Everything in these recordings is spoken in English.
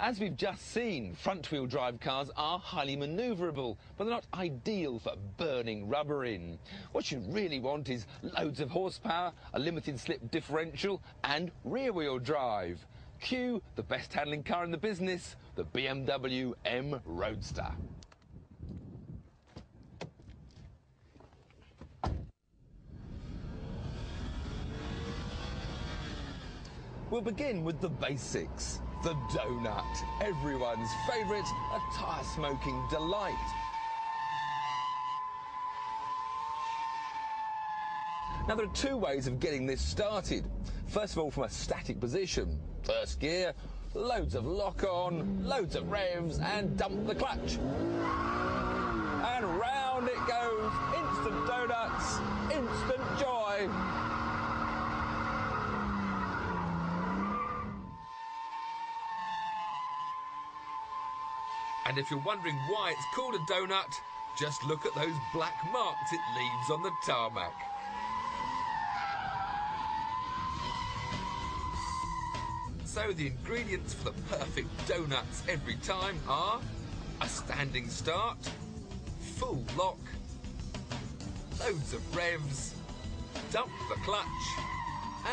As we've just seen, front-wheel drive cars are highly manoeuvrable, but they're not ideal for burning rubber in. What you really want is loads of horsepower, a limited slip differential and rear-wheel drive. Cue the best handling car in the business, the BMW M Roadster. We'll begin with the basics. The donut, everyone's favourite, a tyre-smoking delight. Now there are two ways of getting this started. First of all, from a static position. First gear, loads of lock-on, loads of revs, and dump the clutch. And round it goes, instant donuts, instant joy. And if you're wondering why it's called a donut, just look at those black marks it leaves on the tarmac. So the ingredients for the perfect donuts every time are a standing start, full lock, loads of revs, dump the clutch,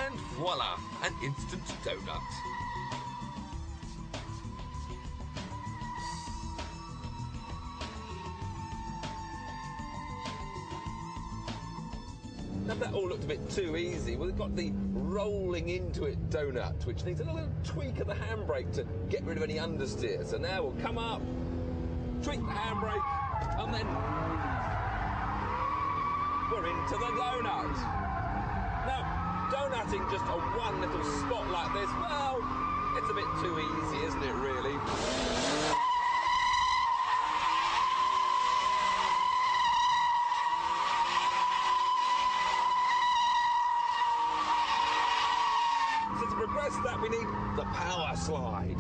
and voila, an instant donut. Now that all looked a bit too easy. Well, we've got the rolling into it donut, which needs a little tweak of the handbrake to get rid of any understeer. So now we'll come up, tweak the handbrake, and then we're into the donut. Now, donutting just a one little spot like this, well, it's a bit too easy, isn't it, really? So to progress that, we need the power slide.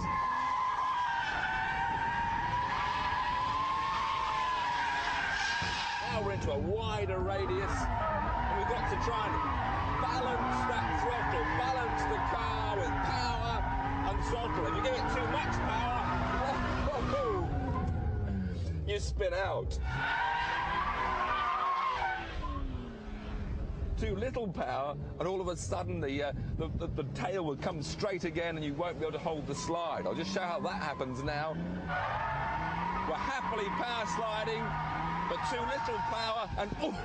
Now we're into a wider radius, and we've got to try and balance that throttle, balance the car with power and throttle. If you give it too much power, you spin out. Too little power, and all of a sudden the tail will come straight again and you won't be able to hold the slide. I'll just show how that happens now. We're happily power sliding, but too little power, and oof,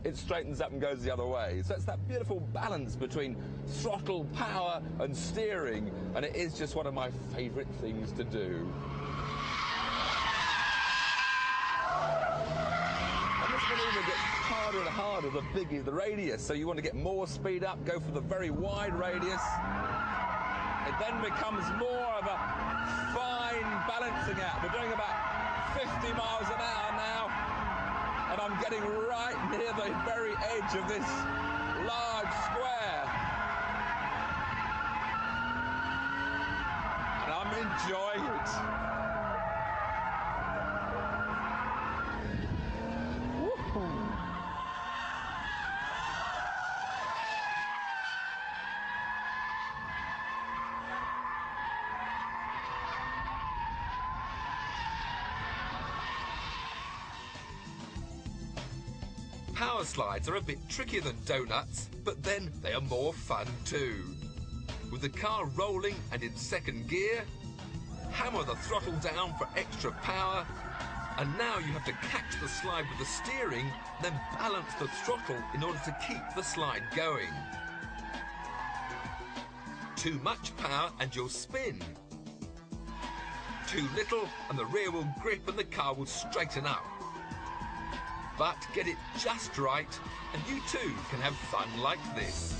it straightens up and goes the other way. So it's that beautiful balance between throttle, power, and steering, and it is just one of my favourite things to do. It gets harder and harder the bigger the radius, so you want to get more speed up, go for the very wide radius. It then becomes more of a fine balancing act. We're doing about 50 miles an hour now, and I'm getting right near the very edge of this large square, and I'm enjoying it. Power slides are a bit trickier than donuts, but then they are more fun too. With the car rolling and in second gear, hammer the throttle down for extra power, and now you have to catch the slide with the steering, then balance the throttle in order to keep the slide going. Too much power and you'll spin. Too little and the rear will grip and the car will straighten up. But get it just right, and you too can have fun like this.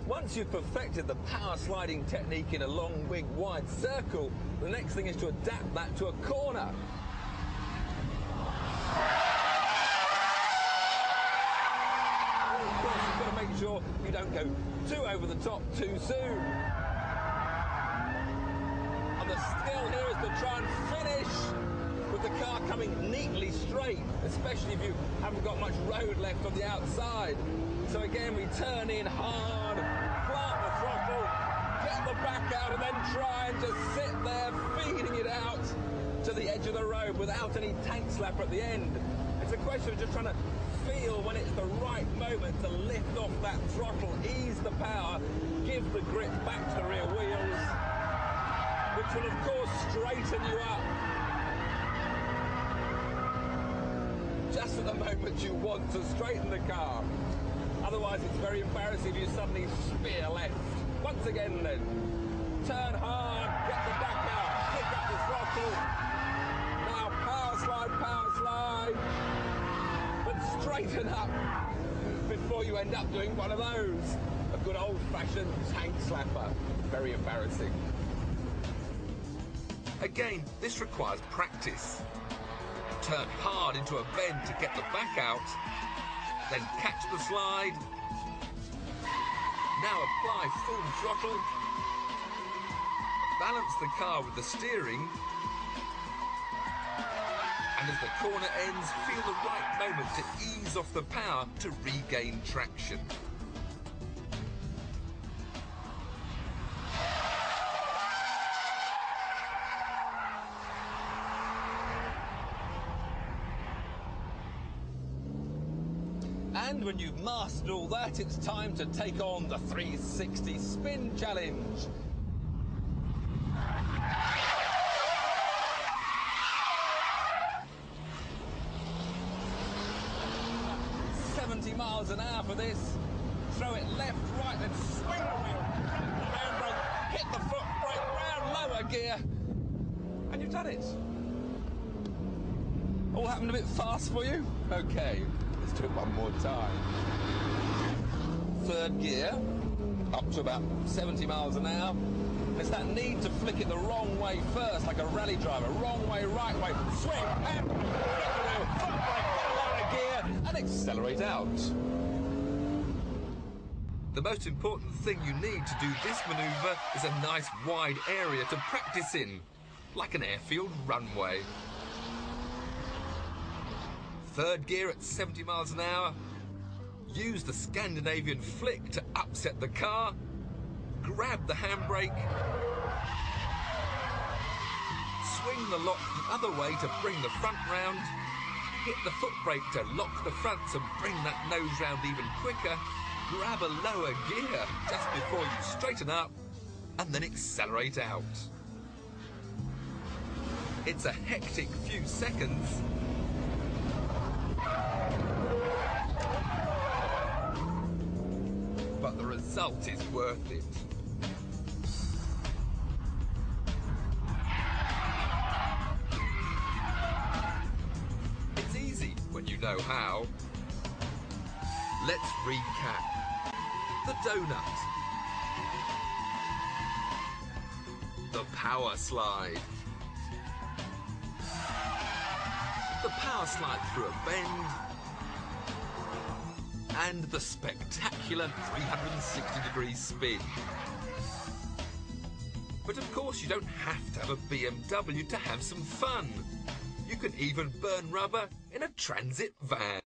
Once you've perfected the power sliding technique in a long, big, wide circle, the next thing is to adapt that to a corner. Of course, you've got to make sure you don't go go too over the top too soon. And the skill here is to try and finish with the car coming neatly straight, especially if you haven't got much road left on the outside. So again, we turn in hard, plant the throttle, get the back out, and then try and just sit there feeding it out to the edge of the road without any tank slap at the end. It's a question of just trying to feel when it's the right moment to lift off that throttle, ease the power, give the grip back to the rear wheels, which will of course straighten you up just at the moment you want to straighten the car. Otherwise it's very embarrassing if you suddenly spear left. Once again then, turn hard, get the back out, pick up the throttle. Now power slide, but straighten up before you end up doing one of those. A good old-fashioned tank slapper. Very embarrassing. Again, this requires practice. Turn hard into a bend to get the back out, then catch the slide. Now apply full throttle. Balance the car with the steering. And as the corner ends, feel the right moment to ease off the power to regain traction. And when you've mastered all that, it's time to take on the 360 spin challenge. Miles an hour for this. Throw it left, right, then swing the wheel. The handbrake, hit the foot brake, round lower gear. And you've done it. All happened a bit fast for you? Okay, let's do it one more time. Third gear, up to about 70 miles an hour. It's that need to flick it the wrong way first, like a rally driver. Wrong way, right way, swing, and flick the wheel, foot brake, lower gear, and accelerate out. The most important thing you need to do this manoeuvre is a nice wide area to practice in, like an airfield runway. Third gear at 70 miles an hour. Use the Scandinavian flick to upset the car. Grab the handbrake. Swing the lock the other way to bring the front round. Hit the foot brake to lock the fronts and bring that nose round even quicker. Grab a lower gear just before you straighten up and then accelerate out. It's a hectic few seconds. But the result is worth it. It's easy when you know how. Let's recap. The donut. The power slide. The power slide through a bend. And the spectacular 360-degree spin. But of course you don't have to have a BMW to have some fun. You can even burn rubber in a transit van.